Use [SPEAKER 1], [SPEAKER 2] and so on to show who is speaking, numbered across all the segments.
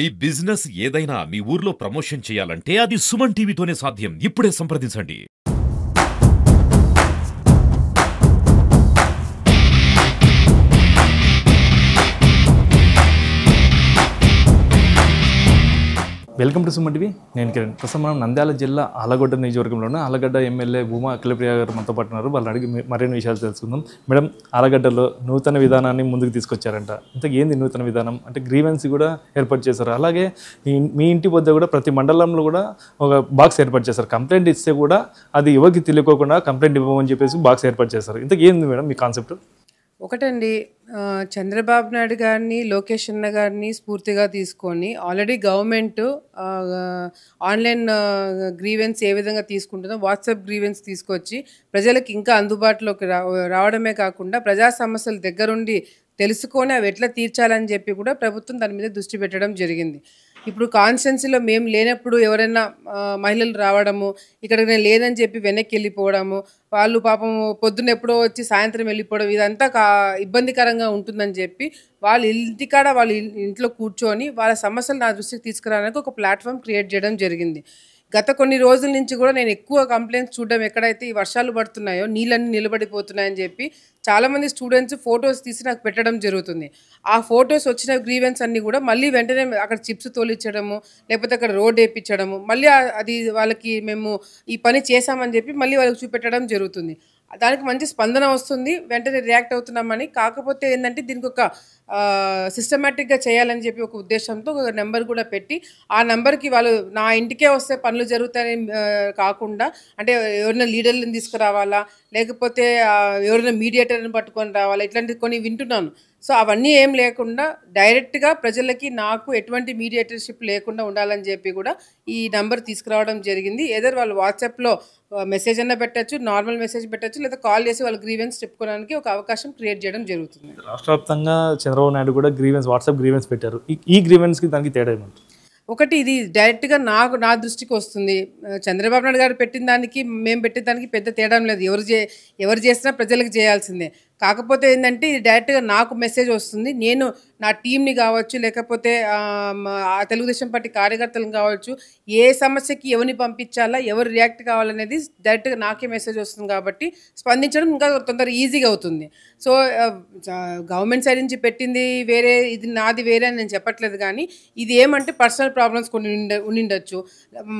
[SPEAKER 1] ఈ బిజినెస్ ఏదైనా మీ ఊర్లో ప్రమోషన్ చేయాలంటే అది సుమన్ టీవీతోనే సాధ్యం. ఇప్పుడే సంప్రదించండి.
[SPEAKER 2] Welcome to Suman TV. నేను కిరణ్. ప్రస్తుతం మనం నంద్యాల జిల్లా ఆలగడ్డ నియోజకవర్గంలో ఉన్న ఆలగడ్డ ఎమ్మెల్యే భూమా అఖిలప్రియ గారు మనతో పాటు ఉన్నారు. వాళ్ళని అడిగి మరిన్ని విషయాలు తెలుసుకుందాం. మేడం, ఆలగడ్డలో నూతన విధానాన్ని ముందుకు తీసుకొచ్చారంట. ఇంతకు ఏంది నూతన విధానం అంటే? గ్రీవెన్స్ కూడా ఏర్పాటు చేశారు. అలాగే మీ ఇంటి వద్ద కూడా ప్రతి మండలంలో కూడా ఒక బాక్స్ ఏర్పాటు చేశారు. కంప్లైంట్ ఇస్తే కూడా అది ఎవరికి తెలియకోకుండా కంప్లైంట్ ఇవ్వమని చెప్పేసి బాక్స్ ఏర్పాటు చేశారు. ఇంతకు ఏంది మేడం మీ కాన్సెప్ట్?
[SPEAKER 3] ఒకటండి, చంద్రబాబు నాయుడు గారిని, లోకేష్ అన్న గారిని స్ఫూర్తిగా తీసుకొని ఆల్రెడీ గవర్నమెంట్ ఆన్లైన్ గ్రీవెన్స్ ఏ విధంగా తీసుకుంటుందో వాట్సాప్ గ్రీవెన్స్ తీసుకొచ్చి ప్రజలకు ఇంకా అందుబాటులోకి రావడమే కాకుండా ప్రజా సమస్యలు దగ్గరుండి తెలుసుకొని అవి ఎట్లా తీర్చాలని చెప్పి కూడా ప్రభుత్వం దాని మీద దృష్టి పెట్టడం జరిగింది. ఇప్పుడు కాన్స్టిట్యున్సీలో మేము లేనప్పుడు ఎవరైనా మహిళలు రావడము, ఇక్కడ నేను లేదని చెప్పి వెనక్కి వెళ్ళిపోవడము, వాళ్ళు పాపం పొద్దున్న ఎప్పుడో వచ్చి సాయంత్రం వెళ్ళిపోవడం, ఇదంతా ఇబ్బందికరంగా ఉంటుందని చెప్పి వాళ్ళు ఇంటికాడ వాళ్ళు ఇంట్లో కూర్చొని వాళ్ళ సమస్యలు నా దృష్టికి తీసుకురావడానికి ఒక ప్లాట్ఫామ్ క్రియేట్ చేయడం జరిగింది. గత కొన్ని రోజుల నుంచి కూడా నేను ఎక్కువ కంప్లైంట్స్ చూడడం, ఎక్కడైతే ఈ వర్షాలు పడుతున్నాయో నీళ్ళన్నీ నిలబడిపోతున్నాయని చెప్పి చాలామంది స్టూడెంట్స్ ఫొటోస్ తీసి నాకు పెట్టడం జరుగుతుంది. ఆ ఫొటోస్ వచ్చిన గ్రీవెన్స్ అన్నీ కూడా మళ్ళీ వెంటనే అక్కడ చిప్స్ తోలిచ్చడము, లేకపోతే అక్కడ రోడ్ వేయించడము, మళ్ళీ అది వాళ్ళకి మేము ఈ పని చేశామని చెప్పి మళ్ళీ వాళ్ళకి చూపెట్టడం జరుగుతుంది. దానికి మంచి స్పందన వస్తుంది, వెంటనే రియాక్ట్ అవుతున్నామని. కాకపోతే ఏంటంటే దీనికి ఒక సిస్టమేటిక్గా చేయాలని చెప్పి ఒక ఉద్దేశంతో ఒక నెంబర్ కూడా పెట్టి, ఆ నెంబర్కి వాళ్ళు నా ఇంటికే వస్తే పనులు జరుగుతాయని కాకుండా, అంటే ఎవరైనా లీడర్లను తీసుకురావాలా, లేకపోతే ఎవరైనా మీడియేటర్ని పట్టుకొని రావాలా, ఇట్లాంటివి కొన్ని వింటున్నాను. సో అవన్నీ ఏం లేకుండా డైరెక్ట్గా ప్రజలకి నాకు ఎటువంటి మీడియేటర్షిప్ లేకుండా ఉండాలని చెప్పి కూడా ఈ నెంబర్ తీసుకురావడం జరిగింది. ఏదర్ వాళ్ళు వాట్సాప్లో మెసేజ్ అన్న పెట్టచ్చు, నార్మల్ మెసేజ్ పెట్టచ్చు, లేదా కాల్ చేసి వాళ్ళ గ్రీవెన్స్ చెప్పుకోవడానికి ఒక అవకాశం క్రియేట్ చేయడం జరుగుతుంది.
[SPEAKER 2] రాష్ట్ర వ్యాప్తంగా చంద్రబాబు నాయుడు కూడా గ్రీవెన్స్, వాట్సాప్ గ్రీవెన్స్ పెట్టారు. ఈ గ్రీవెన్స్కి దానికి తేడా ఏమంటారు?
[SPEAKER 3] ఒకటి, ఇది డైరెక్ట్గా నా దృష్టికి వస్తుంది. చంద్రబాబు నాయుడు గారు పెట్టిన దానికి మేము పెట్టిన దానికి పెద్ద తేడా లేదు. ఎవరు చేసినా ప్రజలకు చేయాల్సిందే. కాకపోతే ఏంటంటే ఇది డైరెక్ట్గా నాకు మెసేజ్ వస్తుంది. నేను నా టీంని కావచ్చు, లేకపోతే తెలుగుదేశం పార్టీ కార్యకర్తలను కావచ్చు, ఏ సమస్యకి ఎవరిని పంపించాలా, ఎవరు రియాక్ట్ కావాలనేది డైరెక్ట్గా నాకే మెసేజ్ వస్తుంది. కాబట్టి స్పందించడం ఇంకా తొందరగా ఈజీగా అవుతుంది. సో గవర్నమెంట్ సైడ్ నుంచి పెట్టింది వేరే, ఇది నాది వేరే అని నేను చెప్పట్లేదు. కానీ ఇది ఏమంటే పర్సనల్ ప్రాబ్లమ్స్ కొన్ని ఉండిండొచ్చు,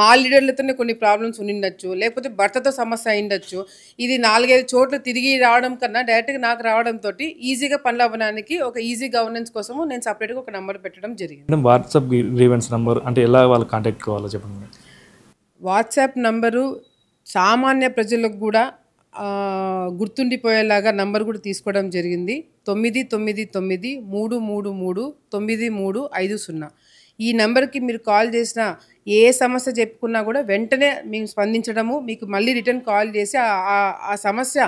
[SPEAKER 3] మా లీడర్లతోనే కొన్ని ప్రాబ్లమ్స్ ఉండిండొచ్చు, లేకపోతే భర్తతో సమస్య అయిండొచ్చు. ఇది 4-5 చోట్ల తిరిగి రావడం కన్నా డైరెక్ట్గా నాకు రావడంతో ఈజీగా పనులు అవ్వడానికి ఒక ఈజీ గవర్నెన్స్ కోసము నేను సపరేట్గా ఒక నెంబర్ పెట్టడం జరిగింది.
[SPEAKER 2] వాట్సాప్ గ్రీవెన్స్ నెంబర్ అంటే ఎలా వాళ్ళు కాంటాక్ట్ కావాలో చెప్పండి.
[SPEAKER 3] వాట్సాప్ నంబరు సామాన్య ప్రజలకు కూడా గుర్తుండిపోయేలాగా నంబర్ కూడా తీసుకోవడం జరిగింది. 999333950. ఈ నెంబర్కి మీరు కాల్ చేసిన ఏ సమస్య చెప్పుకున్నా కూడా వెంటనే మేము స్పందించడము, మీకు మళ్ళీ రిటర్న్ కాల్ చేసి ఆ సమస్య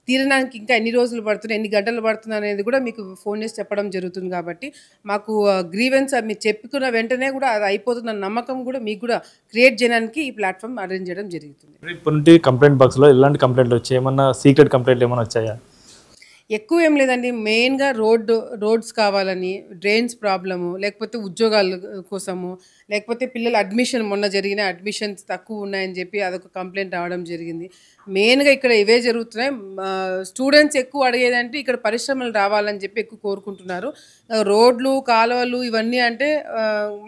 [SPEAKER 3] తీరడానికి ఇంకా ఎన్ని రోజులు పడుతుంది, ఎన్ని గంటలు పడుతుంది అనేది కూడా మీకు ఫోన్ చేసి చెప్పడం జరుగుతుంది. కాబట్టి మాకు గ్రీవెన్స్ మీరు చెప్పుకున్న వెంటనే కూడా అది అయిపోతున్న నమ్మకం కూడా మీకు కూడా క్రియేట్ చేయడానికి ఈ ప్లాట్ఫామ్ అరేంజ్ చేయడం జరుగుతుంది.
[SPEAKER 2] ఇప్పటి నుండి కంప్లైంట్ బాక్స్లో ఎలాంటి కంప్లైంట్లు వచ్చాయి? ఏమన్నా సీక్రెట్ కంప్లైంట్లు ఏమైనా వచ్చాయా?
[SPEAKER 3] ఎక్కువ ఏం లేదండి. మెయిన్గా రోడ్స్ కావాలని, డ్రైన్స్ ప్రాబ్లము, లేకపోతే ఉద్యోగాల కోసము, లేకపోతే పిల్లల అడ్మిషన్, మొన్న జరిగిన అడ్మిషన్స్ తక్కువ ఉన్నాయని చెప్పి అదొక కంప్లైంట్ రావడం జరిగింది. మెయిన్గా ఇక్కడ ఇవే జరుగుతున్నాయి. స్టూడెంట్స్ ఎక్కువ అడిగేదంటే ఇక్కడ పరిశ్రమలు రావాలని చెప్పి ఎక్కువ కోరుకుంటున్నారు. రోడ్లు, కాలువలు ఇవన్నీ అంటే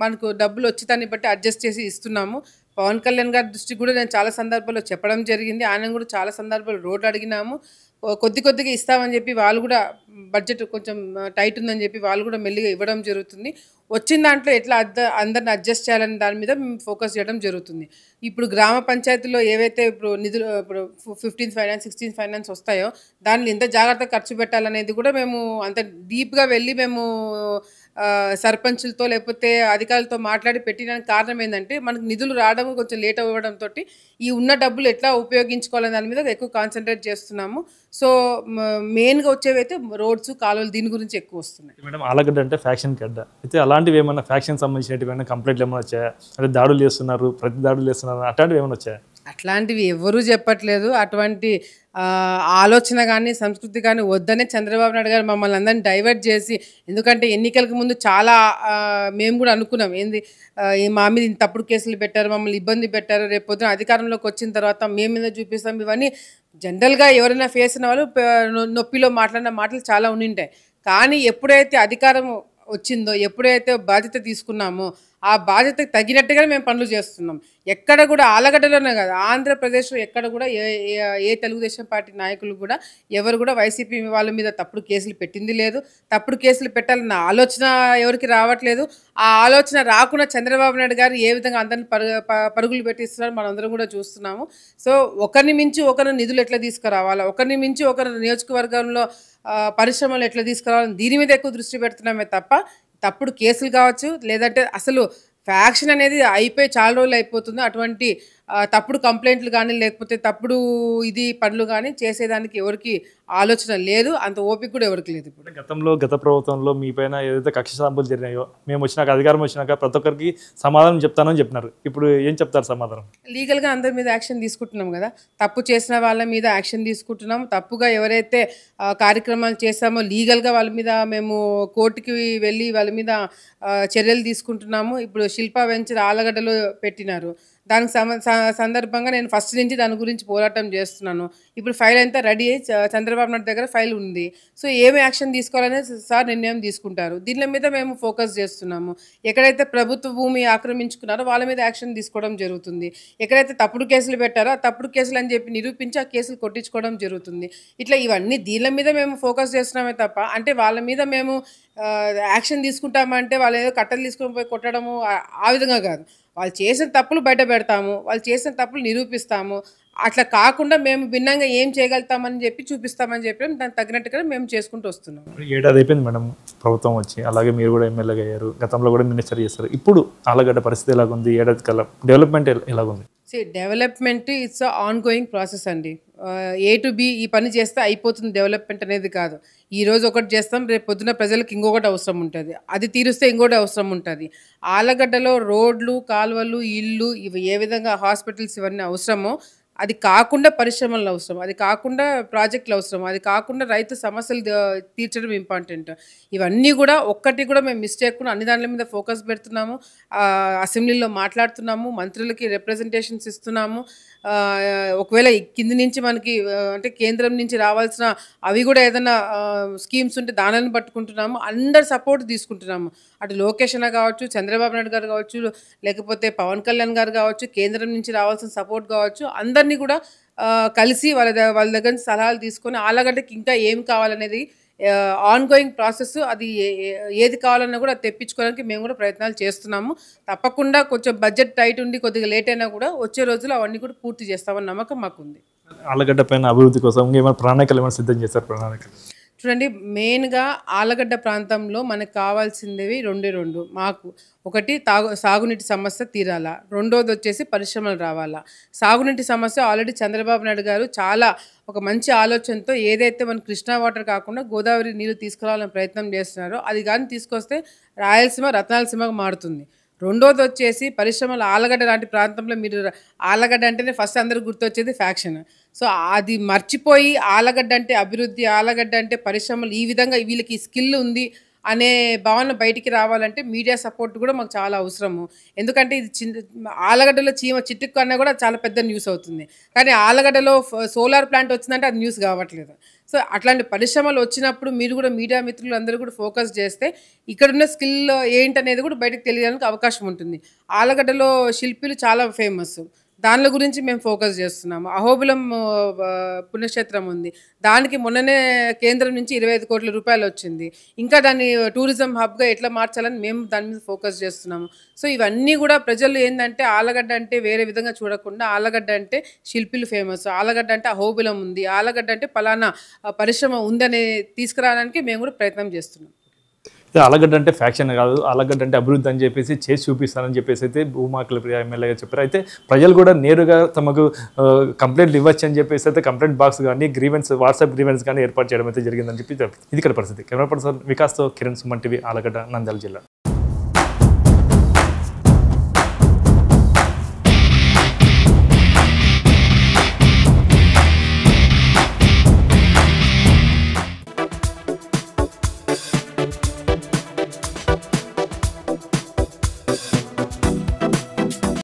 [SPEAKER 3] మనకు డబ్బులు వచ్చి దాన్ని బట్టి అడ్జస్ట్ చేసి ఇస్తున్నాము. పవన్ కళ్యాణ్ గారి దృష్టికి కూడా నేను చాలా సందర్భాల్లో చెప్పడం జరిగింది. ఆయన కూడా చాలా సందర్భాల్లో రోడ్లు అడిగినాము. కొద్దిగా ఇస్తామని చెప్పి వాళ్ళు కూడా బడ్జెట్ కొంచెం టైట్ ఉందని చెప్పి వాళ్ళు కూడా మెల్లిగా ఇవ్వడం జరుగుతుంది. వచ్చిన దాంట్లో ఎట్లా అందరిని అడ్జస్ట్ చేయాలని దాని మీద మేము ఫోకస్ చేయడం జరుగుతుంది. ఇప్పుడు గ్రామ పంచాయతీలో ఏవైతే ఇప్పుడు నిధులు, ఇప్పుడు 15th ఫైనాన్స్, 16th ఫైనాన్స్ వస్తాయో దాన్ని ఎంత జాగ్రత్తగా ఖర్చు పెట్టాలనేది కూడా మేము అంత డీప్గా వెళ్ళి మేము సర్పంచులతో లేకపోతే అధికారులతో మాట్లాడి పెట్టడానికి కారణం ఏంటంటే మనకు నిధులు రావడం కొంచెం లేట్ అవ్వడంతో ఈ ఉన్న డబ్బులు ఎట్లా ఉపయోగించుకోవాలని దాని మీద ఎక్కువ కాన్సన్ట్రేట్ చేస్తున్నాము. సో మెయిన్గా వచ్చేవైతే రోడ్స్, కాలువలు, దీని గురించి ఎక్కువ వస్తున్నాయి.
[SPEAKER 2] మేడం, ఆలగడ్డ అంటే ఫ్యాక్షన్ గడ్డ అయితే అలాంటివి ఏమన్నా ఫ్యాక్షన్ సంబంధించినవి ఏమైనా కంప్లైంట్లు ఏమైనా వచ్చాయా? అంటే దాడులు చేస్తున్నారు, ప్రతి దాడులు చేస్తున్నారు, అట్లాంటివి ఏమైనా వచ్చాయా?
[SPEAKER 3] అట్లాంటివి ఎవ్వరూ చెప్పట్లేదు. అటువంటి ఆలోచన గానీ, సంస్కృతి గానీ వద్దనే చంద్రబాబు నాయుడు గారు మమ్మల్ని అందరిని డైవర్ట్ చేసి, ఎందుకంటే ఎన్నికలకు ముందు చాలా మేము గూడా అనుకున్నాం. మా మీద ఇంత తప్పుడు కేసులు పెట్టారు, మమ్మల్ని ఇబ్బంది పెట్టారు. రేపొద్దున అధికారంలోకి వచ్చిన తర్వాత మేము మీద చూపిస్తాం. ఇవన్నీ జనరల్‌గా ఎవరైనా ఫేస్ అయిన వాళ్ళు నొప్పిలో మాట్లాడిన మాటలు చాలా ఉండింటాయి. కానీ ఎప్పుడైతే అధికారం వచ్చిందో, ఎప్పుడైతే బాధ్యత తీసుకున్నామో, ఆ బాధ్యతకు తగినట్టుగానే మేము పనులు చేస్తున్నాం. ఎక్కడ కూడా ఆలగడ్డలోనే కాదు, ఆంధ్రప్రదేశ్లో ఎక్కడ కూడా ఏ తెలుగుదేశం పార్టీ నాయకులు కూడా ఎవరు కూడా వైసీపీ వాళ్ళ మీద తప్పుడు కేసులు పెట్టింది లేదు. తప్పుడు కేసులు పెట్టాలన్న ఆలోచన ఎవరికి రావట్లేదు. ఆ ఆలోచన రాకుండా చంద్రబాబు నాయుడు గారు ఏ విధంగా అందరిని పరుగులు పెట్టిస్తున్నారు మనందరం కూడా చూస్తున్నాము. సో ఒకరిని మించి ఒకరు నిధులు ఎట్లా తీసుకురావాలా, ఒకరిని మించి ఒకరు నియోజకవర్గంలో పరిశ్రమలు ఎట్లా తీసుకురావాలని దీని మీద ఎక్కువ దృష్టి పెడుతున్నామే తప్ప తప్పుడు కేసులు కావచ్చు, లేదంటే అసలు ఫ్యాక్షన్ అనేది అయిపోయి చాలా రోజులు అయిపోతుంది. అటువంటి తప్పుడు కంప్లైంట్లు కానీ, లేకపోతే తప్పుడు పనులు కానీ చేసేదానికి ఎవరికి ఆలోచన లేదు. అంత ఓపిక కూడా ఎవరికి లేదు. ఇప్పుడు
[SPEAKER 2] గత ప్రభుత్వంలో మీ పైన ఏదైతే కక్ష సాంపులు జరిగినాయో, మేము వచ్చినాక అధికారం వచ్చినాక ప్రతి ఒక్కరికి సమాధానం చెప్తానని చెప్పినారు. ఇప్పుడు ఏం చెప్తారు సమాధానం?
[SPEAKER 3] లీగల్గా అందరి మీద యాక్షన్ తీసుకుంటున్నాం కదా. తప్పు చేసిన వాళ్ళ మీద యాక్షన్ తీసుకుంటున్నాం. తప్పుగా ఎవరైతే కార్యక్రమాలు చేస్తామో లీగల్గా వాళ్ళ మీద మేము కోర్టుకి వెళ్ళి వాళ్ళ మీద చర్యలు తీసుకుంటున్నాము. ఇప్పుడు శిల్పా వెంచర్ ఆలగడ్డలో పెట్టినారు. దానికి సందర్భంగా నేను ఫస్ట్ నుంచి దాని గురించి పోరాటం చేస్తున్నాను. ఇప్పుడు ఫైల్ అంతా రెడీ అయ్యి చంద్రబాబు నాయుడు దగ్గర ఫైల్ ఉంది. సో ఏమి యాక్షన్ తీసుకోవాలనేది సార్ నిర్ణయం తీసుకుంటారు. దీని మీద మేము ఫోకస్ చేస్తున్నాము. ఎక్కడైతే ప్రభుత్వ భూమి ఆక్రమించుకున్నారో వాళ్ళ మీద యాక్షన్ తీసుకోవడం జరుగుతుంది. ఎక్కడైతే తప్పుడు కేసులు పెట్టారో ఆ తప్పుడు కేసులు అని చెప్పి నిరూపించి ఆ కేసులు కొట్టించుకోవడం జరుగుతుంది. ఇట్లా ఇవన్నీ దీని మీద మేము ఫోకస్ చేస్తున్నామే తప్ప, అంటే వాళ్ళ మీద మేము యాక్షన్ తీసుకుంటామంటే వాళ్ళు ఏదో కట్టలు తీసుకొని పోయి కొట్టడము ఆ విధంగా కాదు. వాళ్ళు చేసిన తప్పులు బయట పెడతాము, వాళ్ళు చేసిన తప్పులు నిరూపిస్తాము. అట్లా కాకుండా మేము భిన్నంగా ఏం చేయగలుగుతామని చెప్పి చూపిస్తామని చెప్పి దానికి తగినట్టుగా మేము చేసుకుంటూ వస్తున్నాం.
[SPEAKER 2] 7 ఏడాది అయిపోయింది మేడం ప్రభుత్వం వచ్చి, అలాగే మీరు కూడా ఎమ్మెల్యేగా అయ్యారు, గతంలో కూడా మినిస్టర్ చేస్తారు. ఇప్పుడు ఆలగడ్డ పరిస్థితి ఎలాగుంది? ఏడాది కల్లా డెవలప్మెంట్ ఎలాగుంది?
[SPEAKER 3] Development it's on going process అండి. A to B ఈ పని చేస్తే అయిపోతుంది డెవలప్మెంట్ అనేది కాదు. ఈరోజు ఒకటి చేస్తాం, రేపు పొద్దున ప్రజలకు ఇంకొకటి అవసరం ఉంటుంది, అది తీరుస్తే ఇంకోటి అవసరం ఉంటుంది. ఆలగడ్డలో రోడ్లు, కాలువలు, ఇళ్ళు, ఇవి ఏ విధంగా హాస్పిటల్స్ ఇవన్నీ అవసరమో అది కాకుండా పరిశ్రమలు అవసరం, అది కాకుండా ప్రాజెక్టులు అవసరం, అది కాకుండా రైతు సమస్యలు తీర్చడం ఇంపార్టెంట్. ఇవన్నీ కూడా ఒక్కటి కూడా మేము మిస్ చేయకుండా అన్ని దానిల మీద ఫోకస్ పెడుతున్నాము. అసెంబ్లీలో మాట్లాడుతున్నాము, మంత్రులకి రిప్రజెంటేషన్స్ ఇస్తున్నాము. ఒకవేళ కింది నుంచి మనకి అంటే కేంద్రం నుంచి రావాల్సిన అవి కూడా ఏదైనా స్కీమ్స్ ఉంటే దానిని పట్టుకుంటున్నాము. అందరు సపోర్ట్ తీసుకుంటున్నాము. అటు లోకేష్ అన్న కావచ్చు, చంద్రబాబు నాయుడు గారు కావచ్చు, లేకపోతే పవన్ కళ్యాణ్ గారు కావచ్చు, కేంద్రం నుంచి రావాల్సిన సపోర్ట్ కావచ్చు, అందరినీ కూడా కలిసి వాళ్ళ దగ్గర నుంచి సలహాలు తీసుకొని ఆలగడ్డకి ఇంకా ఏం కావాలనేది ఆన్ గోయింగ్ ప్రాసెస్. అది ఏది కావాలన్నా కూడా తెప్పించుకోవడానికి మేము కూడా ప్రయత్నాలు చేస్తున్నాము. తప్పకుండా కొంచెం బడ్జెట్ టైట్ ఉండి కొద్దిగా లేట్ అయినా కూడా వచ్చే రోజులు అవన్నీ కూడా పూర్తి చేస్తామని నమ్మకం మాకుంది.
[SPEAKER 2] ఆలగడ్డ పైన అభివృద్ధి కోసం ఏమైనా ప్రణాళికలు ఏమైనా సిద్ధం చేస్తారు? ప్రణాళికలు
[SPEAKER 3] చూడండి, మెయిన్గా ఆలగడ్డ ప్రాంతంలో మనకు కావాల్సిందేవి రెండు. మాకు ఒకటి సాగునీటి సమస్య తీరాలా, రెండోది వచ్చేసి పరిశ్రమలు రావాలా. సాగునీటి సమస్య ఆల్రెడీ చంద్రబాబు నాయుడు గారు చాలా ఒక మంచి ఆలోచనతో ఏదైతే మన కృష్ణా వాటర్ కాకుండా గోదావరి నీళ్ళు తీసుకురావాలని ప్రయత్నం చేస్తున్నారో అది కానీ తీసుకొస్తే రాయలసీమ రత్నాలసీమగా మారుతుంది. రెండోది వచ్చేసి పరిశ్రమలు. ఆలగడ్డ లాంటి ప్రాంతంలో మీరు ఆలగడ్డ అంటేనే ఫస్ట్ అందరికి గుర్తొచ్చేది ఫ్యాక్షన్. సో అది మర్చిపోయి ఆలగడ్డ అంటే అభివృద్ధి, ఆలగడ్డ అంటే పరిశ్రమలు, ఈ విధంగా వీళ్ళకి స్కిల్ ఉంది అనే భావన బయటికి రావాలంటే మీడియా సపోర్ట్ కూడా మాకు చాలా అవసరము. ఎందుకంటే ఇది ఆలగడ్డలో చీమ చిట్టుకు కన్నా కూడా చాలా పెద్ద న్యూస్ అవుతుంది. కానీ ఆలగడ్డలో సోలార్ ప్లాంట్ వచ్చిందంటే అది న్యూస్ కావట్లేదు. సో అట్లాంటి పరిశ్రమలు వచ్చినప్పుడు మీరు కూడా మీడియా మిత్రులు అందరూ కూడా ఫోకస్ చేస్తే ఇక్కడున్న స్కిల్ ఏంటనేది కూడా బయటకు తెలియడానికి అవకాశం ఉంటుంది. ఆలగడ్డలో శిల్పులు చాలా ఫేమస్, దానిల గురించి మేము ఫోకస్ చేస్తున్నాము. అహోబిలం పుణ్యక్షేత్రం ఉంది, దానికి మొన్ననే కేంద్రం నుంచి 25 కోట్ల రూపాయలు వచ్చింది. ఇంకా దాన్ని టూరిజం హబ్గా ఎట్లా మార్చాలని మేము దాని మీద ఫోకస్ చేస్తున్నాము. సో ఇవన్నీ కూడా ప్రజలు ఏంటంటే ఆలగడ్డ అంటే వేరే విధంగా చూడకుండా ఆలగడ్డ అంటే శిల్పులు ఫేమస్, ఆలగడ్డ అంటే అహోబిలం ఉంది, ఆలగడ్డ అంటే పలానా పరిశ్రమ ఉందని తీసుకురావడానికి మేము కూడా ప్రయత్నం చేస్తున్నాం.
[SPEAKER 2] ఆలగడ్డ అంటే ఫ్యాక్షన్ కాదు, ఆలగడ్డ అంటే అభివృద్ధి అని చెప్పేసి చేసి చూపిస్తానని చెప్పేసి అయితే భూమా అఖిలప్రియ ఎమ్మెల్యేగా చెప్పారు. అయితే ప్రజలు కూడా నేరుగా తమకు కంప్లైంట్లు ఇవ్వచ్చు అని చెప్పేసి అయితే కంప్లైంట్ బాక్స్ కానీ వాట్సాప్ గ్రీవెన్స్ కానీ ఏర్పాటు చేయడం అయితే జరిగిందని చెప్పి ఇది ఇక్కడ పరిస్థితి. కెమెరా పర్సన్ వికాస్తో కిరణ్, సుమన్ టీవీ, ఆలగడ్డ, నంద్యాల జిల్లా.